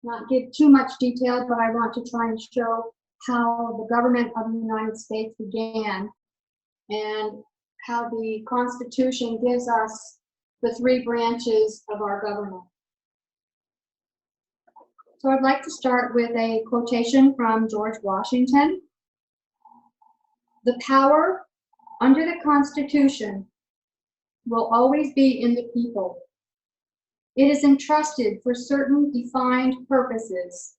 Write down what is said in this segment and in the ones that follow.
not give too much detail, but I want to try and show how the government of the United States began and how the Constitution gives us the three branches of our government. So I'd like to start with a quotation from George Washington. "The power under the Constitution will always be in the people. It is entrusted for certain defined purposes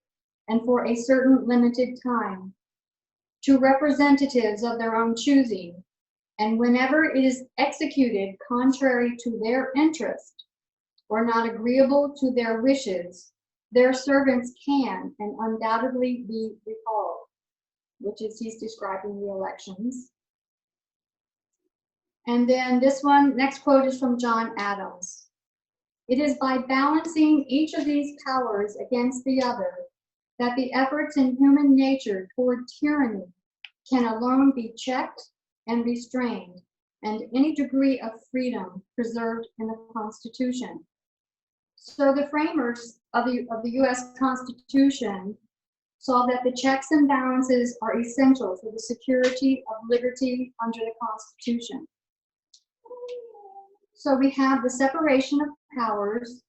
and for a certain limited time to representatives of their own choosing, and whenever it is executed contrary to their interest or not agreeable to their wishes, their servants can and undoubtedly be recalled," which is he's describing the elections. And then this one, next quote is from John Adams. "It is by balancing each of these powers against the other that the efforts in human nature toward tyranny can alone be checked and restrained, and any degree of freedom preserved in the Constitution." So the framers of the U.S. Constitution saw that the checks and balances are essential for the security of liberty under the Constitution. So we have the separation of powers.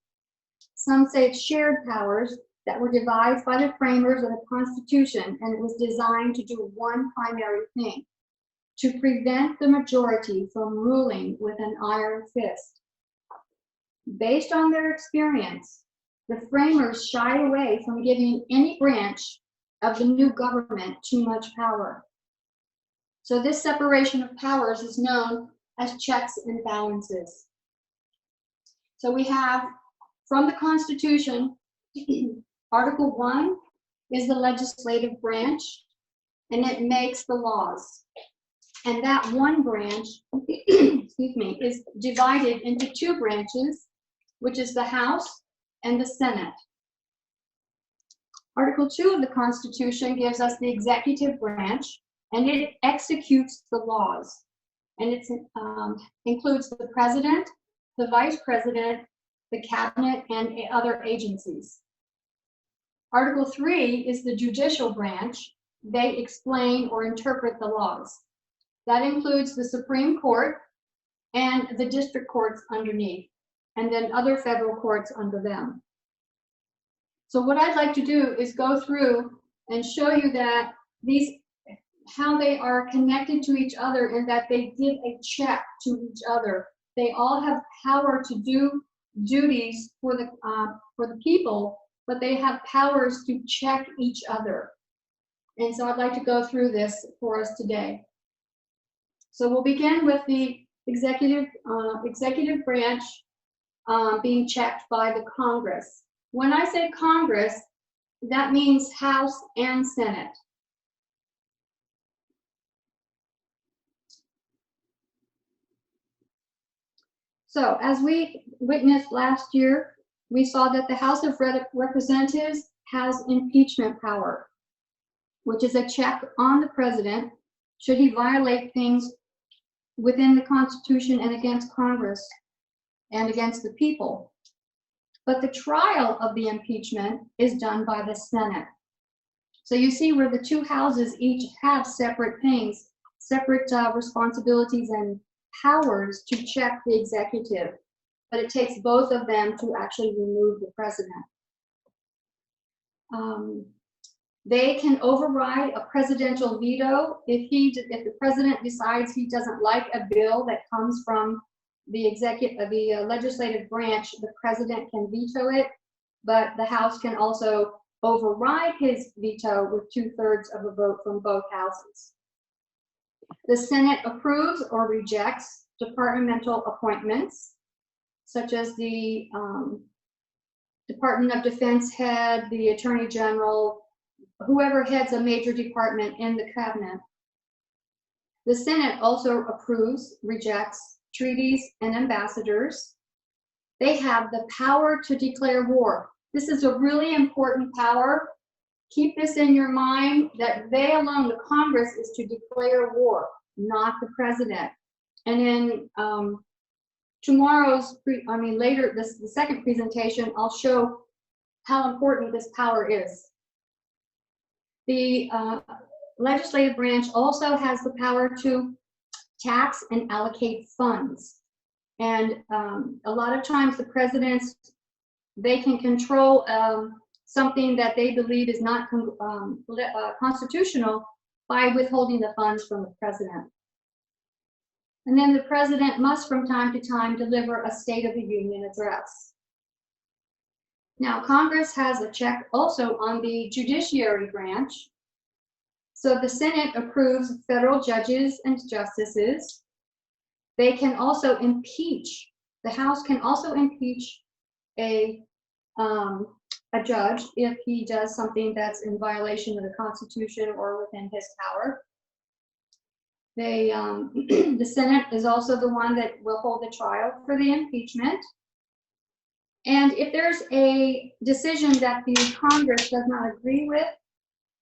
Some say it's shared powers that were devised by the framers of the Constitution, and it was designed to do one primary thing: to prevent the majority from ruling with an iron fist. Based on their experience, the framers shied away from giving any branch of the new government too much power. So this separation of powers is known as checks and balances. So we have from the Constitution, Article 1 is the legislative branch, and it makes the laws. And that one branch, excuse me, is divided into two branches, which is the House and the Senate. Article 2 of the Constitution gives us the executive branch, and it executes the laws. And it includes the president, the vice president, the cabinet, and other agencies. Article 3 is the judicial branch. They explain or interpret the laws. That includes the Supreme Court and the district courts underneath, and then other federal courts under them. So what I'd like to do is go through and show you that how they are connected to each other, and that they give a check to each other. They all have power to do duties for the people, but they have powers to check each other. And so I'd like to go through this for us today. So we'll begin with the executive branch being checked by the Congress. When I say Congress, that means House and Senate. So as we witnessed last year, we saw that the House of Representatives has impeachment power, which is a check on the president should he violate things within the Constitution and against Congress and against the people. But the trial of the impeachment is done by the Senate. So you see where the two houses each have separate things, separate responsibilities and powers to check the executive, but it takes both of them to actually remove the president. They can override a presidential veto if the president decides he doesn't like a bill that comes from the legislative branch. The president can veto it, but the House can also override his veto with 2/3 of a vote from both houses. The Senate approves or rejects departmental appointments, such as the Department of Defense head, the Attorney General, whoever heads a major department in the cabinet. The Senate also approves, rejects treaties and ambassadors. They have the power to declare war. This is a really important power. Keep this in your mind, that they alone, the Congress, is to declare war, not the president. And in later, the second presentation, I'll show how important this power is. The legislative branch also has the power to tax and allocate funds. And a lot of times the presidents, they can control something that they believe is not constitutional by withholding the funds from the president. And then the president must from time to time deliver a State of the Union address. Now, Congress has a check also on the judiciary branch. So the Senate approves federal judges and justices. They can also impeach, the House can also impeach a judge if he does something that's in violation of the Constitution or within his power. They, the Senate is also the one that will hold the trial for the impeachment. And if there's a decision that the Congress does not agree with,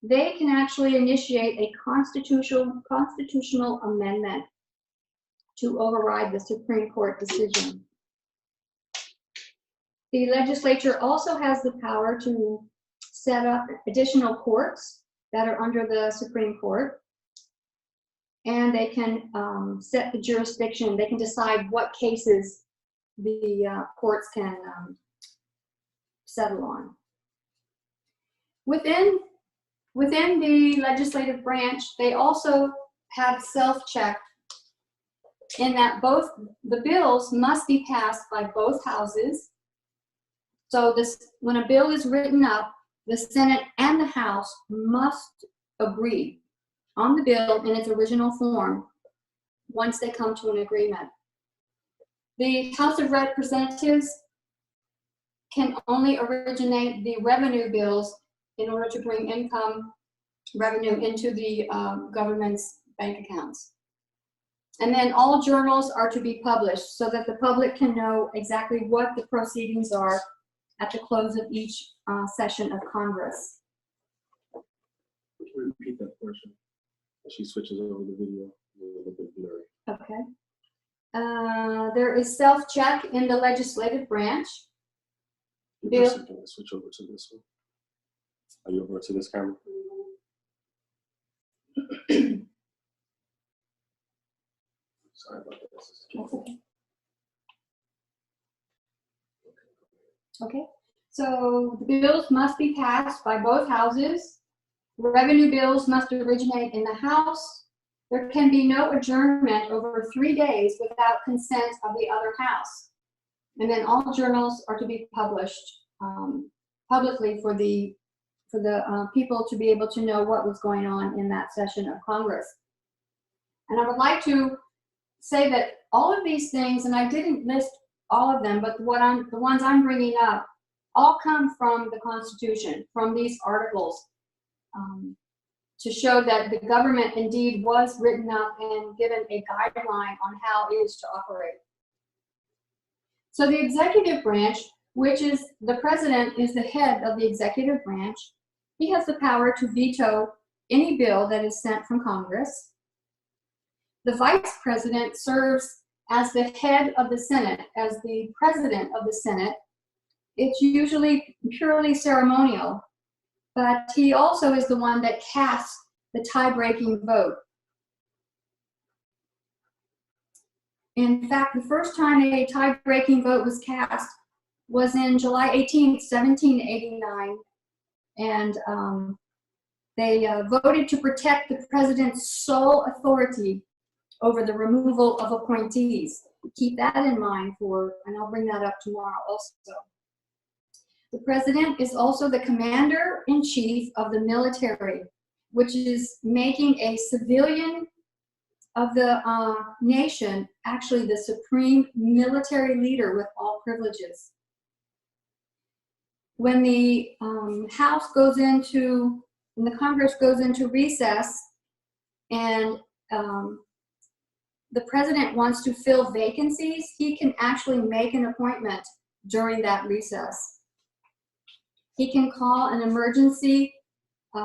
they can actually initiate a constitutional amendment to override the Supreme Court decision. The legislature also has the power to set up additional courts that are under the Supreme Court, and they can set the jurisdiction. They can decide what cases the courts can settle on. Within the legislative branch, they also have self-check in that both the bills must be passed by both houses. So when a bill is written up, the Senate and the House must agree on the bill in its original form once they come to an agreement. The House of Representatives can only originate the revenue bills in order to bring income revenue into the government's bank accounts. And then all journals are to be published so that the public can know exactly what the proceedings are at the close of each session of Congress. Repeat that portion. She switches over the video, a little bit blurry. Okay. There is self-check in the legislative branch. Switch over to this one. Are you over to this camera? Sorry about that. Okay. Okay. So the bills must be passed by both houses. Revenue bills must originate in the House. There can be no adjournment over 3 days without consent of the other house. And then all journals are to be published publicly for the people to be able to know what was going on in that session of Congress. And I would like to say that all of these things, and I didn't list all of them, but the ones I'm bringing up, all come from the Constitution, from these articles, to show that the government indeed was written up and given a guideline on how it is to operate. So the executive branch, which is the president is the head of the executive branch, he has the power to veto any bill that is sent from Congress. The vice president serves as the head of the Senate, as the president of the Senate. It's usually purely ceremonial, but he also is the one that casts the tie-breaking vote. In fact, the first time a tie-breaking vote was cast was in July 18th, 1789, and they voted to protect the president's sole authority over the removal of appointees. Keep that in mind and I'll bring that up tomorrow also. The president is also the commander-in-chief of the military, which is making a civilian of the nation actually the supreme military leader with all privileges. When the when the Congress goes into recess and the president wants to fill vacancies, he can actually make an appointment during that recess. He can call an emergency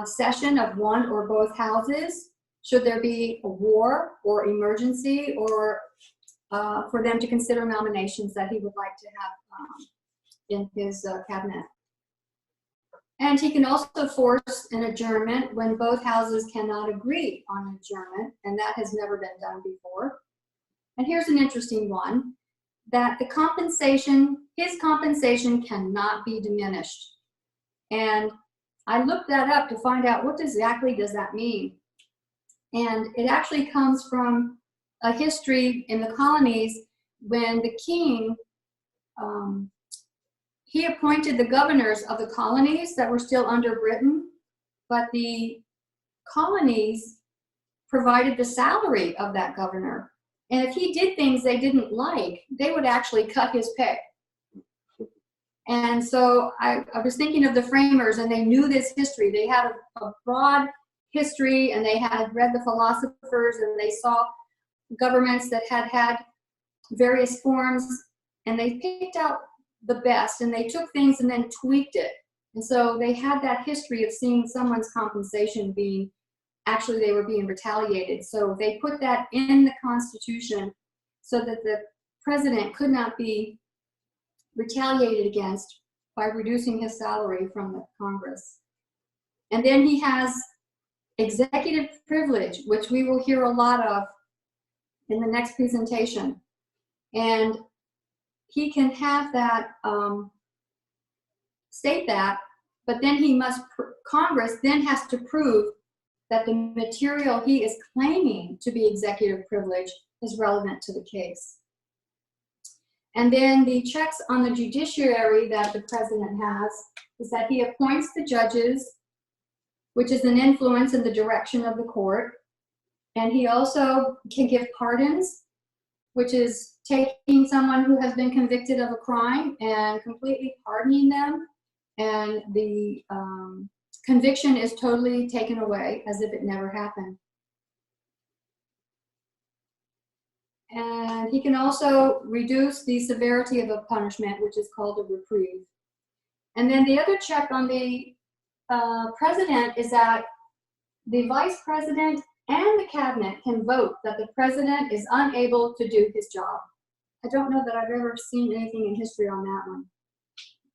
session of one or both houses should there be a war or emergency, or for them to consider nominations that he would like to have in his cabinet. And he can also force an adjournment when both houses cannot agree on an adjournment, and that has never been done before. And here's an interesting one, that the compensation, his compensation cannot be diminished. And I looked that up to find out what exactly does that mean. And it actually comes from a history in the colonies when the king, he appointed the governors of the colonies that were still under Britain, but the colonies provided the salary of that governor. And if he did things they didn't like, they would actually cut his pay. And so I was thinking of the framers, and they knew this history. They had a broad history, and they had read the philosophers, and they saw governments that had had various forms, and they picked out the best, and they took things and then tweaked it. And so they had that history of seeing someone's compensation being, actually they were being retaliated. So they put that in the Constitution so that the president could not be retaliated against by reducing his salary from the Congress. And then he has executive privilege, which we will hear a lot of in the next presentation. And he can have that, state that, but then he must, Congress then has to prove that the material he is claiming to be executive privilege is relevant to the case. And then the checks on the judiciary that the president has is that he appoints the judges, which is an influence in the direction of the court. And he also can give pardons, which is taking someone who has been convicted of a crime and completely pardoning them. And the conviction is totally taken away as if it never happened. And he can also reduce the severity of a punishment, which is called a reprieve. And then the other check on the president is that the vice president and the cabinet can vote that the president is unable to do his job. I don't know that I've ever seen anything in history on that one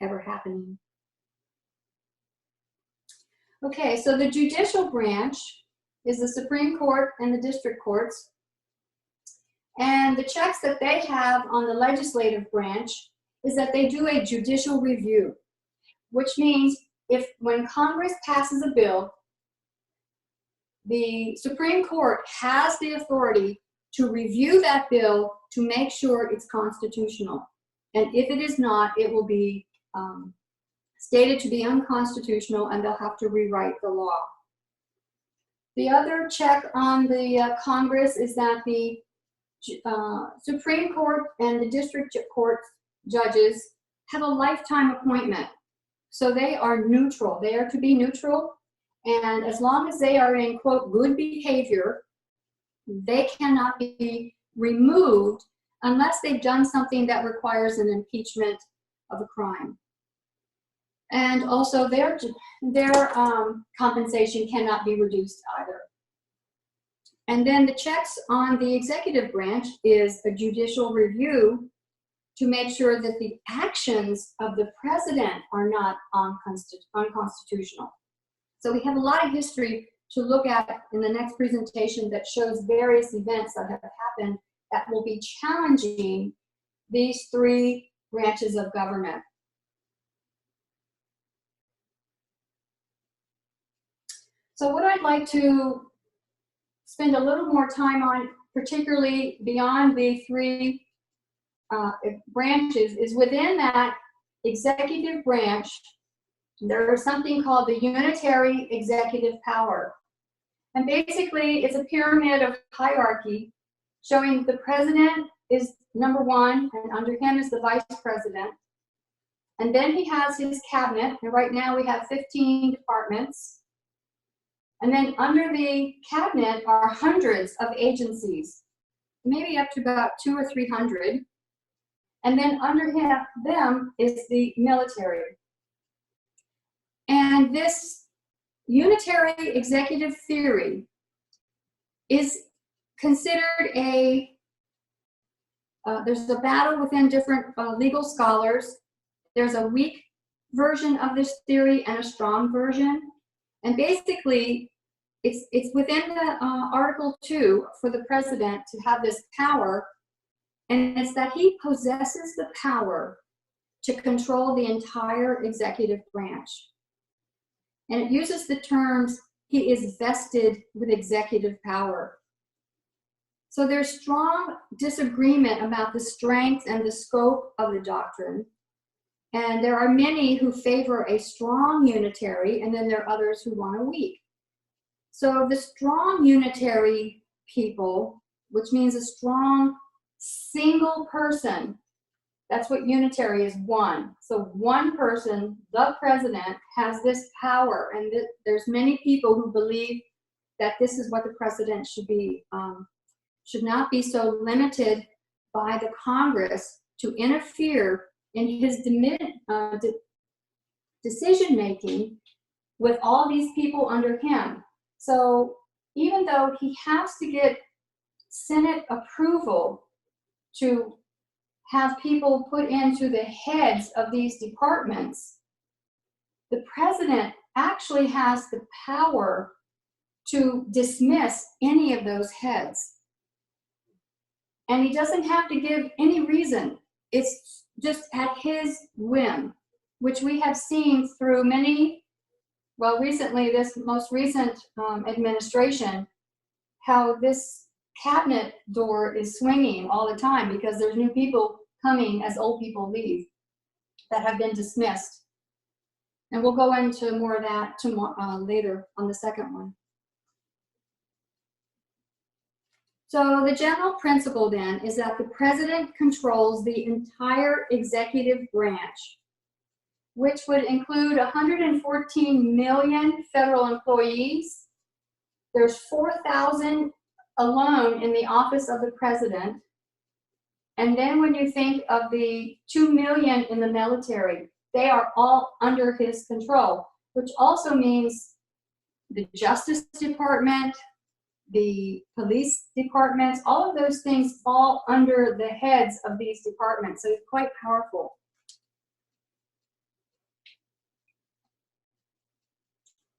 ever happening. Okay, so the judicial branch is the Supreme Court and the district courts. And the checks that they have on the legislative branch is that they do a judicial review, which means when Congress passes a bill, the Supreme Court has the authority to review that bill to make sure it's constitutional. And if it is not, it will be stated to be unconstitutional, and they'll have to rewrite the law. The other check on the Congress is that the Supreme Court and the district court judges have a lifetime appointment. So they are neutral. They are to be neutral. And as long as they are in, quote, good behavior, they cannot be removed unless they've done something that requires an impeachment of a crime. And also their compensation cannot be reduced either. And then the checks on the executive branch is a judicial review to make sure that the actions of the president are not unconstitutional. So we have a lot of history to look at in the next presentation that shows various events that have happened that will be challenging these three branches of government. So what I'd like to spend a little more time on, particularly beyond the three branches, is within that executive branch, there is something called the unitary executive power. And basically, it's a pyramid of hierarchy showing the president is number one, and under him is the vice president. And then he has his cabinet, and right now we have 15 departments. And then under the cabinet are hundreds of agencies, maybe up to about 200 or 300. And then under them is the military. And this unitary executive theory is considered there's a battle within different legal scholars. There's a weak version of this theory and a strong version. And basically, it's within the Article 2 for the president to have this power, and it's that he possesses the power to control the entire executive branch. And it uses the terms, he is vested with executive power. So there's strong disagreement about the strength and the scope of the doctrine. And there are many who favor a strong unitary, and then there are others who want a weak. So the strong unitary people, which means a strong single person, that's what unitary is, one. So one person, the president, has this power, and there's many people who believe that this is what the president should be, should not be so limited by the Congress to interfere in his decision-making with all these people under him. So even though he has to get Senate approval to have people put into the heads of these departments, the president actually has the power to dismiss any of those heads. And he doesn't have to give any reason. It's just at his whim, which we have seen through many, well, recently, this most recent administration, how this cabinet door is swinging all the time because there's new people coming as old people leave that have been dismissed. And we'll go into more of that tomorrow, later on the second one. So the general principle then is that the president controls the entire executive branch, which would include 114 million federal employees. There's 4,000 alone in the office of the president. And then when you think of the 2 million in the military, they are all under his control, which also means the Justice Department, the police departments, all of those things fall under the heads of these departments. So it's quite powerful.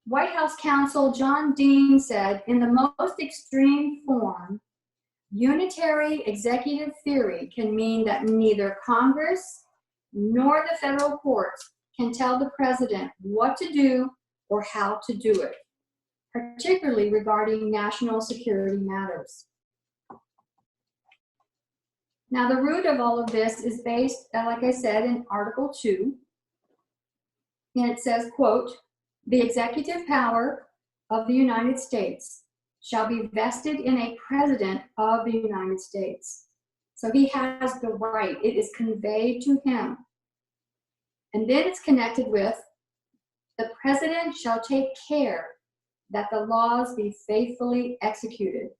White House counsel John Dean said, in the most extreme form, unitary executive theory can mean that neither Congress nor the federal courts can tell the president what to do or how to do it, particularly regarding national security matters. Now, the root of all of this is based, like I said, in Article 2. And it says, quote, the executive power of the United States shall be vested in a president of the United States. So he has the right. It is conveyed to him. And then it's connected with, the president shall take care that the laws be faithfully executed.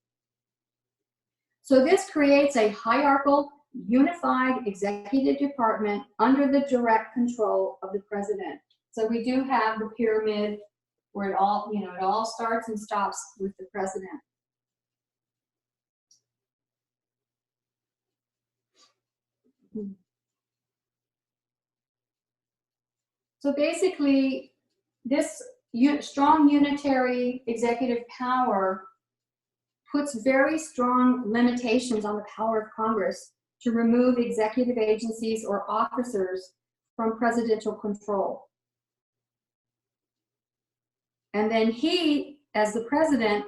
So this creates a hierarchical, unified executive department under the direct control of the president. So we do have the pyramid where it all starts and stops with the president. So basically, this strong unitary executive power puts very strong limitations on the power of Congress to remove executive agencies or officers from presidential control. And then he, as the president,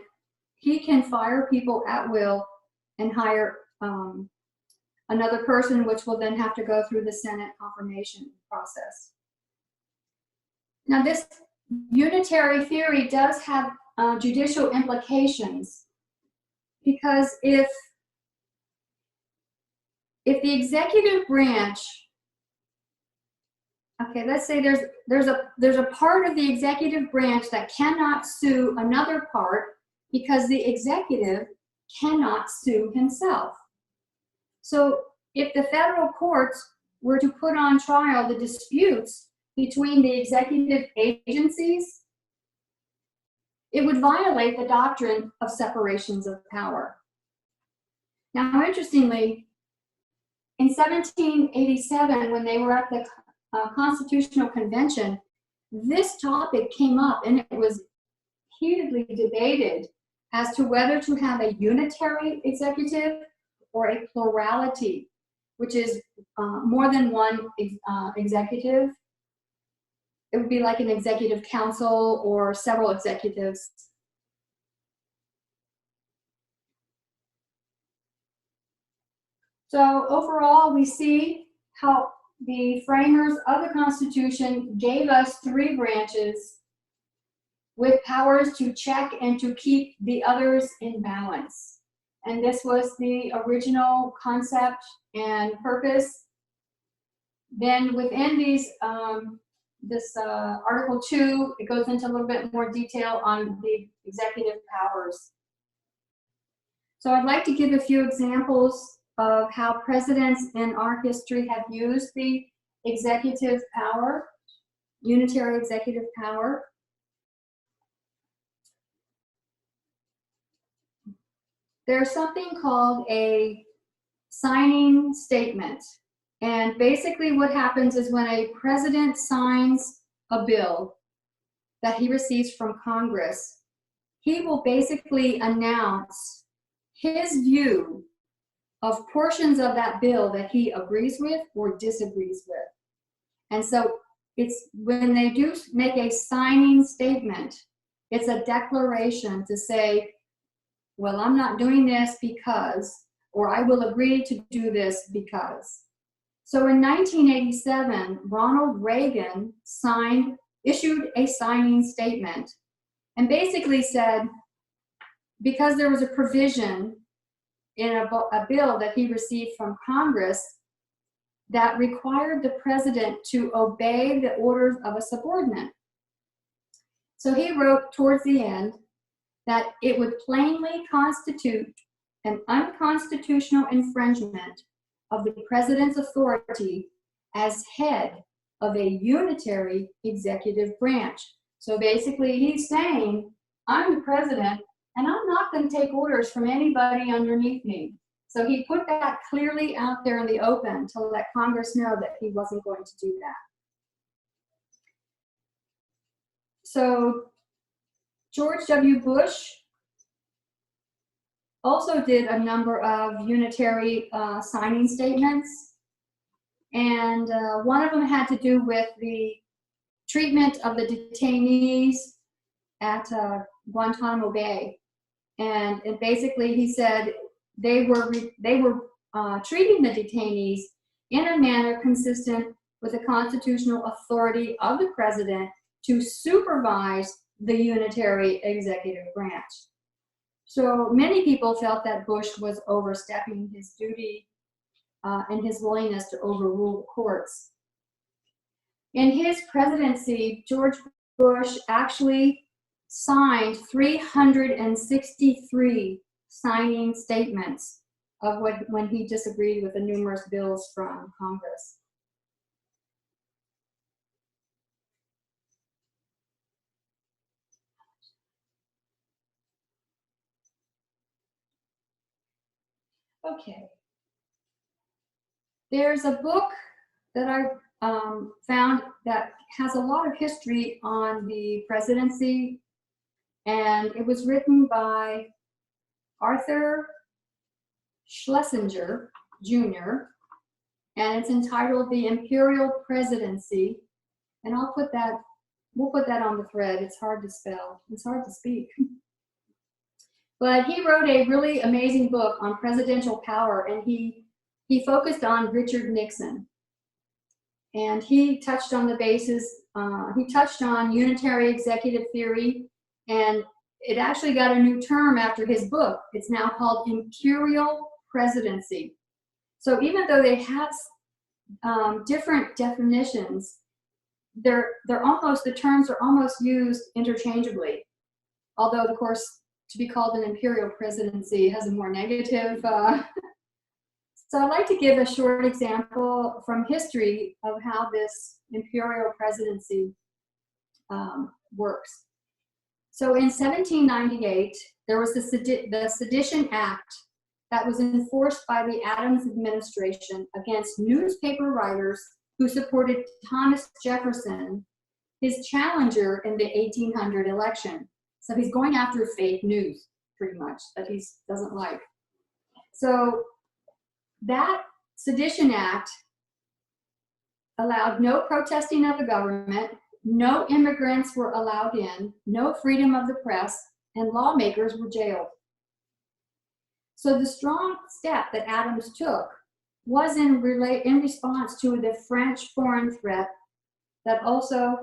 he can fire people at will and hire another person, which will then have to go through the Senate confirmation process. Now, this unitary theory does have judicial implications, because if the executive branch, okay, let's say there's a part of the executive branch that cannot sue another part because the executive cannot sue himself. So if the federal courts were to put on trial the disputes between the executive agencies, it would violate the doctrine of separations of power. Now, interestingly, in 1787, when they were at the Constitutional Convention, this topic came up and it was heatedly debated as to whether to have a unitary executive or a plurality, which is more than one executive. It would be like an executive council or several executives. So overall, we see how the framers of the Constitution gave us 3 branches with powers to check and to keep the others in balance. And this was the original concept and purpose. Then within these, Article 2, it goes into a little bit more detail on the executive powers. So I'd like to give a few examples of how presidents in our history have used the executive power, unitary executive power. There's something called a signing statement. And basically what happens is when a president signs a bill that he receives from Congress, he will basically announce his view of portions of that bill that he agrees with or disagrees with. And so it's when they do make a signing statement, it's a declaration to say, well, I'm not doing this because, or I will agree to do this because. So in 1987, Ronald Reagan issued a signing statement and basically said, because there was a provision in a bill that he received from Congress that required the president to obey the orders of a subordinate. So he wrote towards the end that it would plainly constitute an unconstitutional infringement of the president's authority as head of a unitary executive branch. So basically he's saying, I'm the president and I'm not going to take orders from anybody underneath me. So he put that clearly out there in the open to let Congress know that he wasn't going to do that. So George W. Bush also did a number of unitary signing statements. And one of them had to do with the treatment of the detainees at Guantanamo Bay. And basically he said they were treating the detainees in a manner consistent with the constitutional authority of the president to supervise the unitary executive branch. So many people felt that Bush was overstepping his duty and his willingness to overrule the courts. In his presidency, George Bush actually signed 363 signing statements of when he disagreed with the numerous bills from Congress. Okay. There's a book that I found that has a lot of history on the presidency, and it was written by Arthur Schlesinger, Jr., and it's entitled The Imperial Presidency. And we'll put that on the thread. It's hard to spell. It's hard to speak. But he wrote a really amazing book on presidential power, and he focused on Richard Nixon. And he touched on the basis, he touched on unitary executive theory, and it actually got a new term after his book. It's now called imperial presidency. So even though they have different definitions, the terms are almost used interchangeably. Although, of course, to be called an imperial presidency has a more negative. So I'd like to give a short example from history of how this imperial presidency works. So in 1798, there was the Sedition Act that was enforced by the Adams administration against newspaper writers who supported Thomas Jefferson, his challenger in the 1800 election. So he's going after fake news, pretty much, that he doesn't like. So that Sedition Act allowed no protesting of the government, no immigrants were allowed in, no freedom of the press, and lawmakers were jailed. So the strong step that Adams took was in response to the French foreign threat that also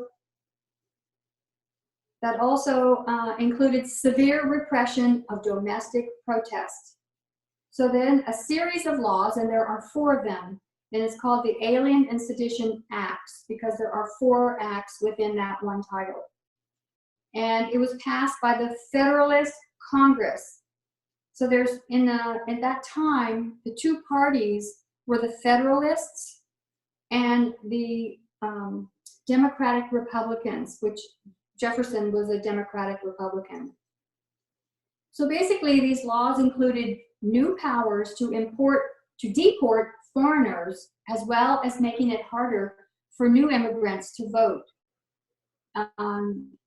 included severe repression of domestic protests. So then a series of laws, and there are 4 of them, and it's called the Alien and Sedition Acts because there are 4 acts within that one title. And it was passed by the Federalist Congress. So there's, at that time, the 2 parties were the Federalists and the Democratic Republicans, which Jefferson was a Democratic Republican. So basically, these laws included new powers to deport foreigners, as well as making it harder for new immigrants to vote.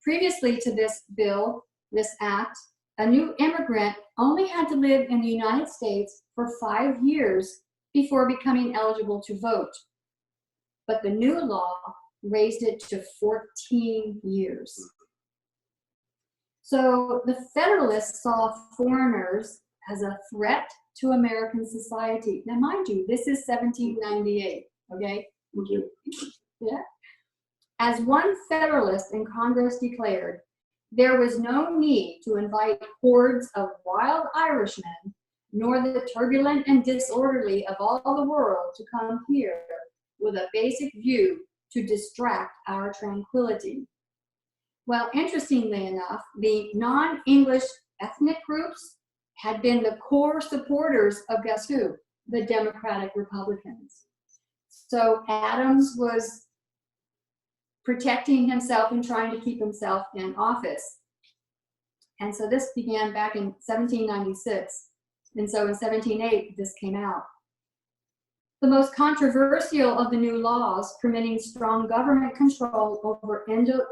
Previously to this bill, this act, a new immigrant only had to live in the United States for 5 years before becoming eligible to vote. But the new law raised it to 14 years. So the Federalists saw foreigners as a threat to American society. Now, mind you, this is 1798, okay? Yeah. As one Federalist in Congress declared, there was no need to invite hordes of wild Irishmen, nor the turbulent and disorderly of all the world to come here with a basic view to distract our tranquility. Well, interestingly enough, the non-English ethnic groups had been the core supporters of, guess who? The Democratic Republicans. So Adams was protecting himself and trying to keep himself in office. And so this began back in 1796. And so in 1708, this came out. The most controversial of the new laws permitting strong government control over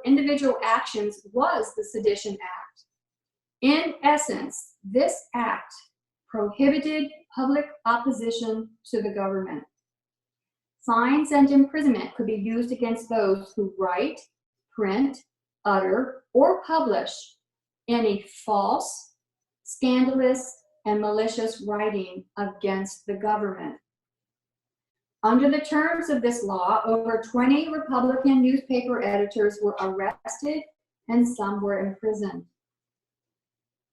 individual actions was the Sedition Act. In essence, this act prohibited public opposition to the government. Fines and imprisonment could be used against those who write, print, utter, or publish any false, scandalous, and malicious writing against the government. Under the terms of this law, over 20 Republican newspaper editors were arrested and some were imprisoned.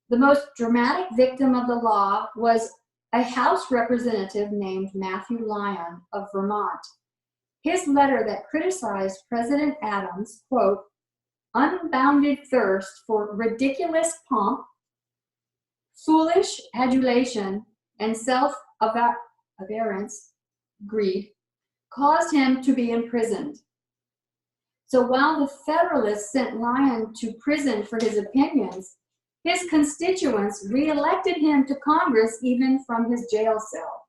The most dramatic victim of the law was a House representative named Matthew Lyon of Vermont. His letter that criticized President Adams, quote, unbounded thirst for ridiculous pomp, foolish adulation, and self-avarice, greed, caused him to be imprisoned. So while the Federalists sent Lyon to prison for his opinions, his constituents re-elected him to Congress even from his jail cell.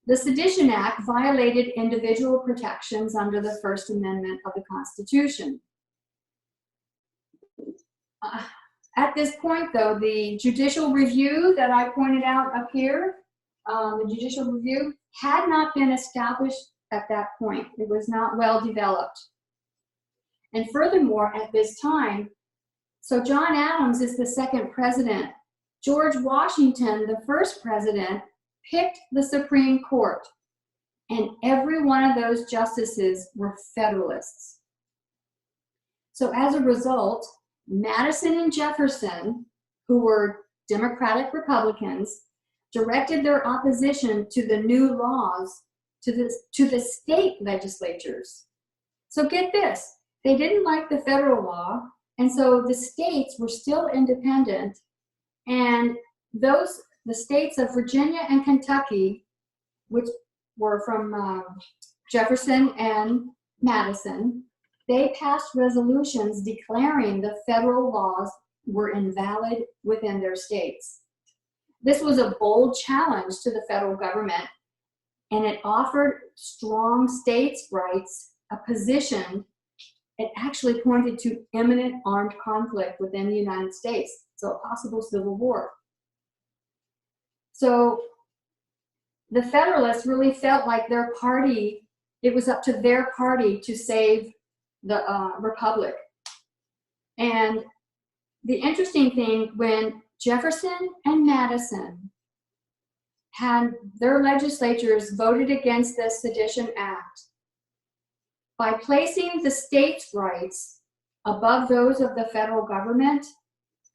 The Sedition Act violated individual protections under the First Amendment of the Constitution. At this point, though, the judicial review that I pointed out up here, the judicial review had not been established at that point. It was not well developed. And furthermore, at this time, so John Adams is the second president. George Washington, the first president, picked the Supreme Court, and every one of those justices were Federalists. So as a result, Madison and Jefferson, who were Democratic Republicans, directed their opposition to the new laws to the state legislatures. So get this, they didn't like the federal law, and so the states were still independent, and the states of Virginia and Kentucky, which were from Jefferson and Madison, they passed resolutions declaring the federal laws were invalid within their states. This was a bold challenge to the federal government, and it offered strong states' rights a position. It actually pointed to imminent armed conflict within the United States, so a possible civil war. So the Federalists really felt like their party, it was up to their party to save the Republic. And the interesting thing, when Jefferson and Madison had their legislatures voted against the Sedition Act, by placing the states' rights above those of the federal government,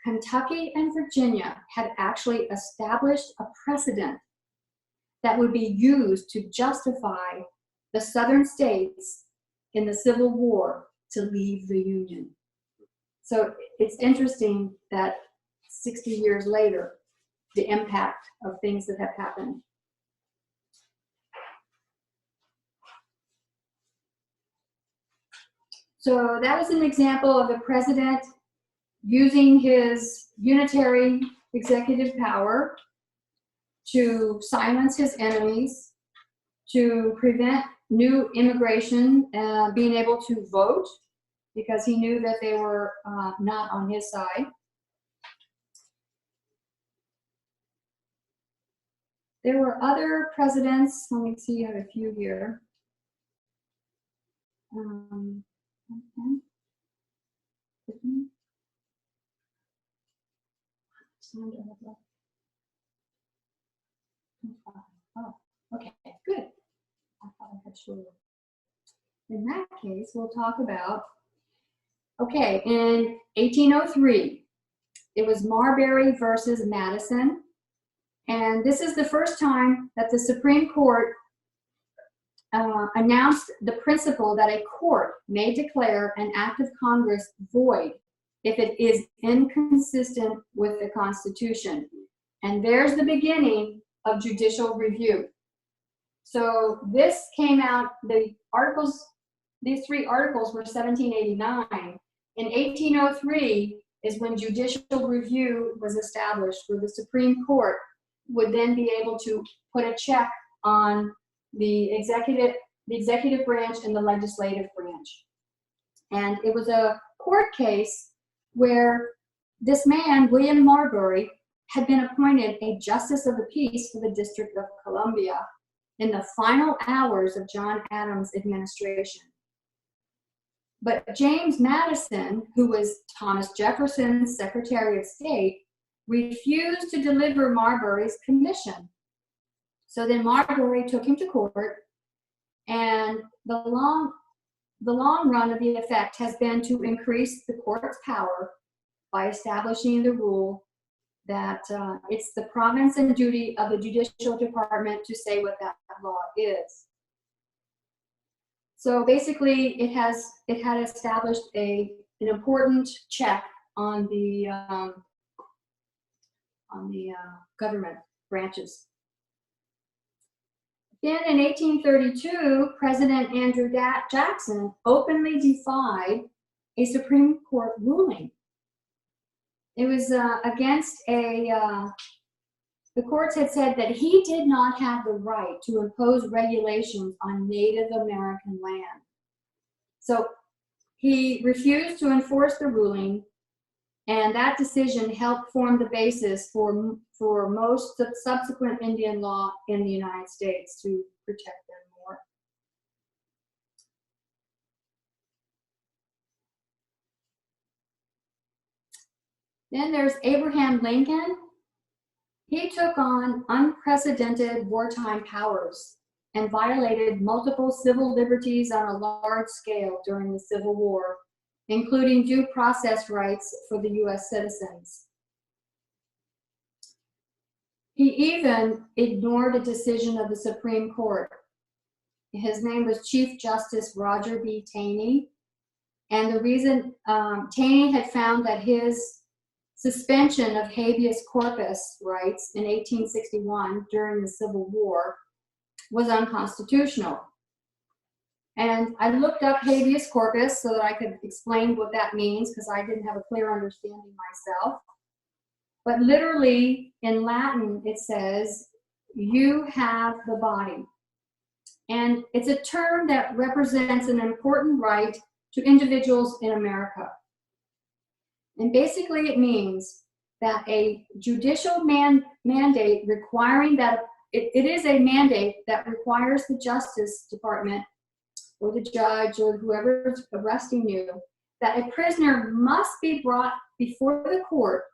Kentucky and Virginia had actually established a precedent that would be used to justify the southern states in the Civil War to leave the Union. So it's interesting that 60 years later, the impact of things that have happened. So that was an example of the president using his unitary executive power to silence his enemies, to prevent new immigration being able to vote, because he knew that they were not on his side. There were other presidents. Let me see, I have a few here. Oh, okay, good. I thought I had shorter. In that case, we'll talk about, okay, in 1803, it was Marbury versus Madison. And this is the first time that the Supreme Court announced the principle that a court may declare an act of Congress void if it is inconsistent with the Constitution. And there's the beginning of judicial review. So this came out, the articles, these three articles were 1789. In 1803 is when judicial review was established, where the Supreme Court would then be able to put a check on the executive branch and the legislative branch. And it was a court case where this man, William Marbury, had been appointed a justice of the peace for the District of Columbia in the final hours of John Adams' administration. But James Madison, who was Thomas Jefferson's Secretary of State, refused to deliver Marbury's commission. So then Marbury took him to court, and the long run of the effect has been to increase the court's power by establishing the rule that it's the province and duty of the judicial department to say what that law is. So basically, it had established an important check on the government branches. Then in 1832, President Andrew Jackson openly defied a Supreme Court ruling. It was against the courts had said that he did not have the right to impose regulations on Native American land. So he refused to enforce the ruling, and that decision helped form the basis for most subsequent Indian law in the United States to protect them more. Then there's Abraham Lincoln. He took on unprecedented wartime powers and violated multiple civil liberties on a large scale during the Civil War, including due process rights for the U.S. citizens. He even ignored a decision of the Supreme Court. His name was Chief Justice Roger B. Taney, and the reason Taney had found that his suspension of habeas corpus rights in 1861 during the Civil War was unconstitutional. And I looked up habeas corpus so that I could explain what that means, because I didn't have a clear understanding myself. But literally in Latin, it says, you have the body. And it's a term that represents an important right to individuals in America. And basically it means that a judicial mandate requiring that, it is a mandate that requires the Justice Department or the judge or whoever's arresting you, that a prisoner must be brought before the court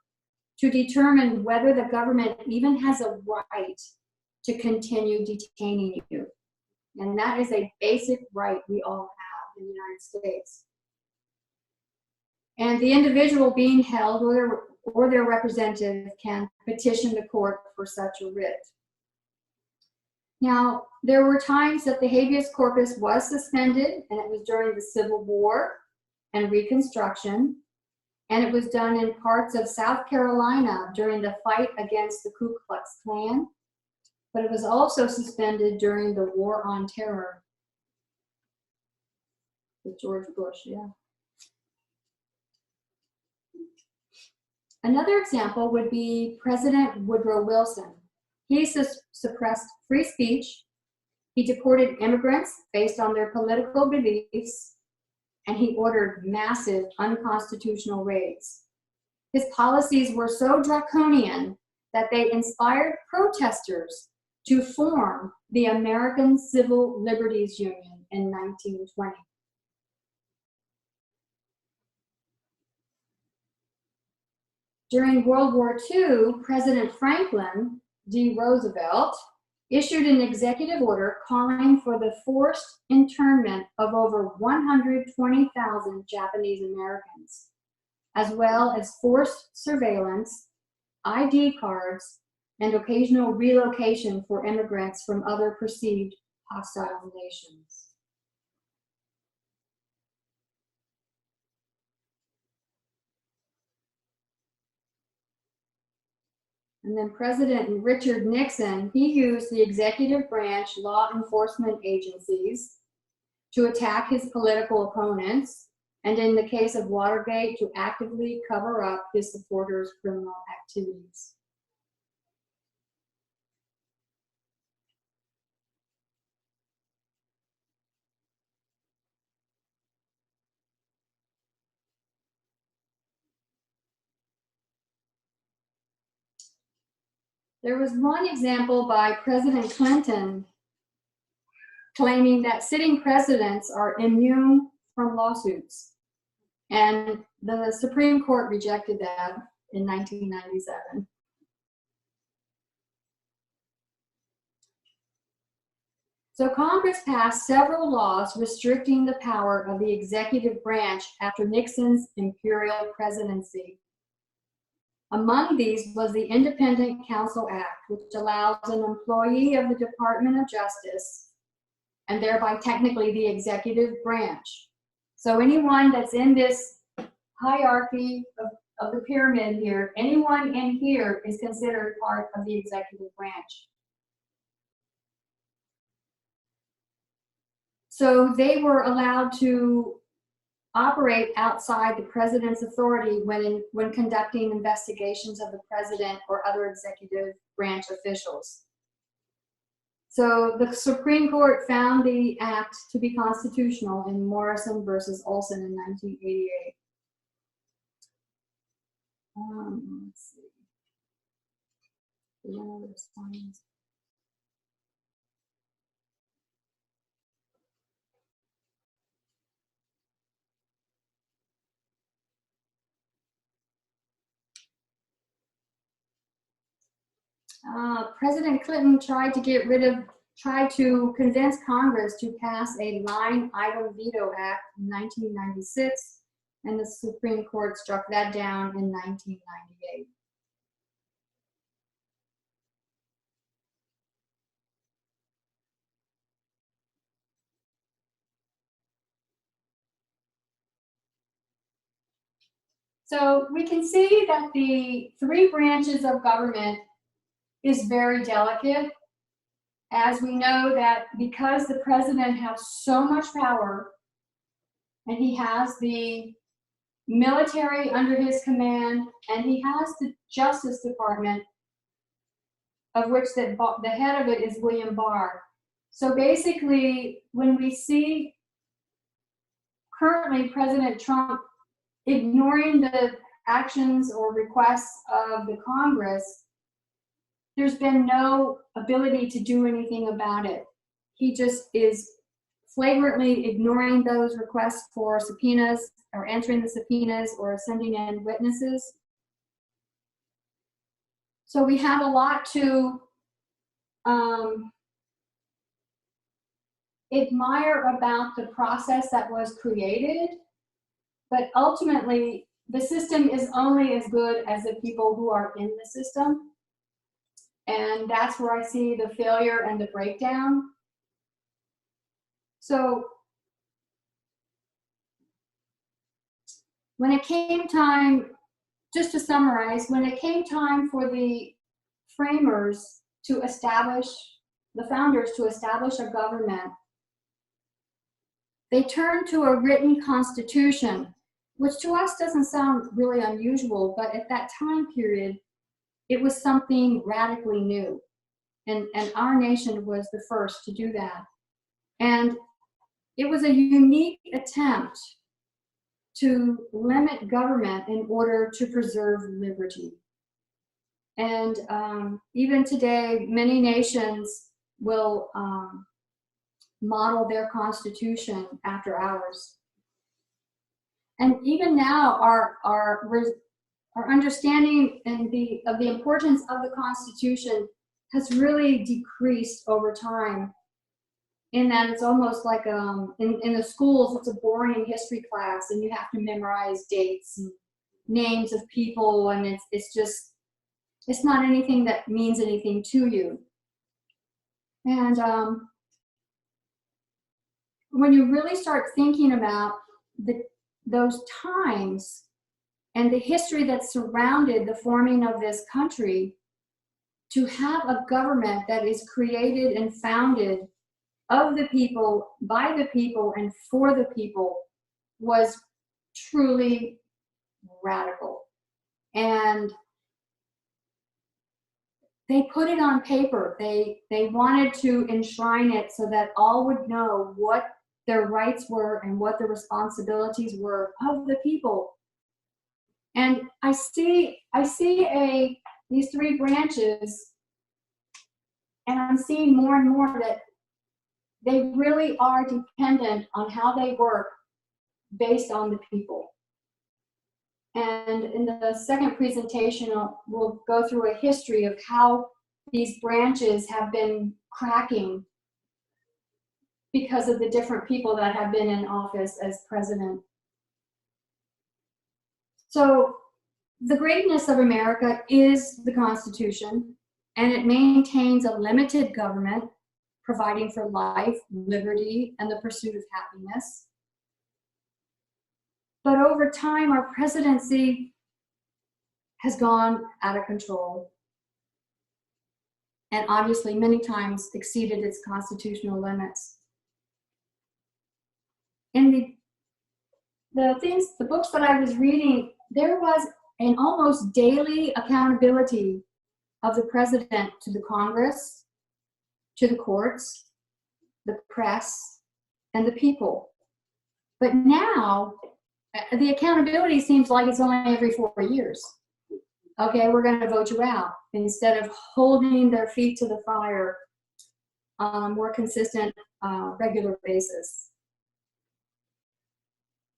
to determine whether the government even has a right to continue detaining you. And that is a basic right we all have in the United States. And the individual being held or their representative can petition the court for such a writ. Now, there were times that the habeas corpus was suspended, and it was during the Civil War and Reconstruction, and it was done in parts of South Carolina during the fight against the Ku Klux Klan, but it was also suspended during the War on Terror with George Bush, yeah. Another example would be President Woodrow Wilson. He suppressed free speech, he deported immigrants based on their political beliefs, and he ordered massive unconstitutional raids. His policies were so draconian that they inspired protesters to form the American Civil Liberties Union in 1920. During World War II, President Franklin D. Roosevelt issued an executive order calling for the forced internment of over 120,000 Japanese Americans, as well as forced surveillance, ID cards, and occasional relocation for immigrants from other perceived hostile nations. And then President Richard Nixon, he used the executive branch law enforcement agencies to attack his political opponents, and in the case of Watergate, to actively cover up his supporters' criminal activities. There was one example by President Clinton claiming that sitting presidents are immune from lawsuits. And the Supreme Court rejected that in 1997. So Congress passed several laws restricting the power of the executive branch after Nixon's imperial presidency. Among these was the Independent Counsel Act, which allows an employee of the Department of Justice, and thereby technically the executive branch. So anyone that's in this hierarchy of the pyramid here, anyone in here is considered part of the executive branch. So they were allowed to operate outside the president's authority when conducting investigations of the president or other executive branch officials. So the Supreme Court found the act to be constitutional in Morrison versus Olson in 1988. Let's see. President Clinton tried to convince Congress to pass a line item veto act in 1996, and the Supreme Court struck that down in 1998. So we can see that the three branches of government is very delicate, as we know that because the president has so much power and he has the military under his command and he has the Justice Department, of which the head of it is William Barr. So basically, when we see currently President Trump ignoring the actions or requests of the Congress, there's been no ability to do anything about it. He just is flagrantly ignoring those requests for subpoenas or answering the subpoenas or sending in witnesses. So we have a lot to admire about the process that was created, but ultimately the system is only as good as the people who are in the system. And that's where I see the failure and the breakdown. So when it came time, just to summarize, when it came time for the framers to establish, the founders to establish a government, they turned to a written constitution, which to us doesn't sound really unusual, but at that time period, it was something radically new. And our nation was the first to do that. And it was a unique attempt to limit government in order to preserve liberty. And even today, many nations will model their constitution after ours. And even now, our understanding of the importance of the Constitution has really decreased over time, in that it's almost like in the schools, it's a boring history class, and you have to memorize dates and names of people, and it's not anything that means anything to you. And when you really start thinking about those times and the history that surrounded the forming of this country, to have a government that is created and founded of the people, by the people, and for the people was truly radical. And they put it on paper. They wanted to enshrine it so that all would know what their rights were and what the responsibilities were of the people. And I see these three branches, and I'm seeing more and more that they really are dependent on how they work based on the people. And in the second presentation, we'll go through a history of how these branches have been cracking because of the different people that have been in office as president. So the greatness of America is the Constitution, and it maintains a limited government, providing for life, liberty, and the pursuit of happiness. But over time, our presidency has gone out of control, and obviously many times exceeded its constitutional limits. In the books that I was reading, there was an almost daily accountability of the president to the Congress, to the courts, the press, and the people. But now, the accountability seems like it's only every 4 years. Okay, we're going to vote you out, instead of holding their feet to the fire on a more consistent, regular basis.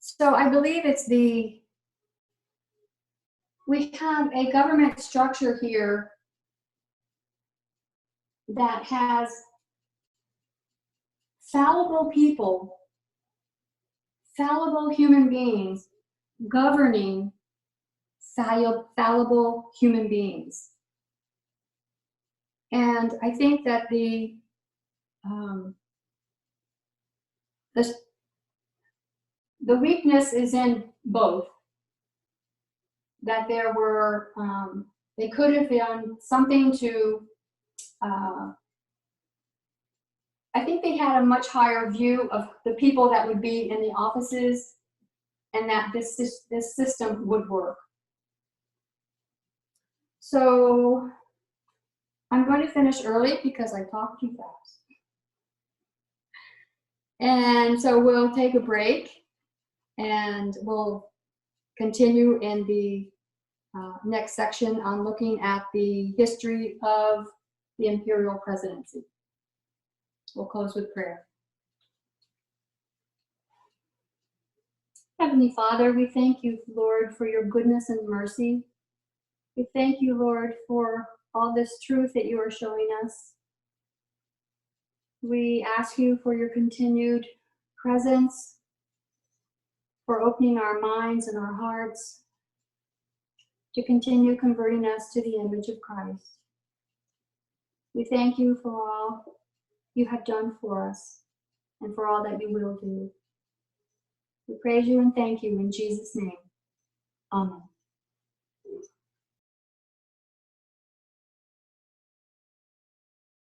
So I believe we have a government structure here that has fallible people, fallible human beings governing fallible human beings. And I think that the weakness is in both. That there were, they could have done something to, I think they had a much higher view of the people that would be in the offices, and that this system would work. So I'm going to finish early because I talk too fast. And so we'll take a break and we'll continue in the next section on looking at the history of the imperial presidency. We'll close with prayer. Heavenly Father, we thank you, Lord, for your goodness and mercy. We thank you, Lord, for all this truth that you are showing us. We ask you for your continued presence, for opening our minds and our hearts to continue converting us to the image of Christ. We thank you for all you have done for us and for all that you will do. We praise you and thank you in Jesus' name. Amen.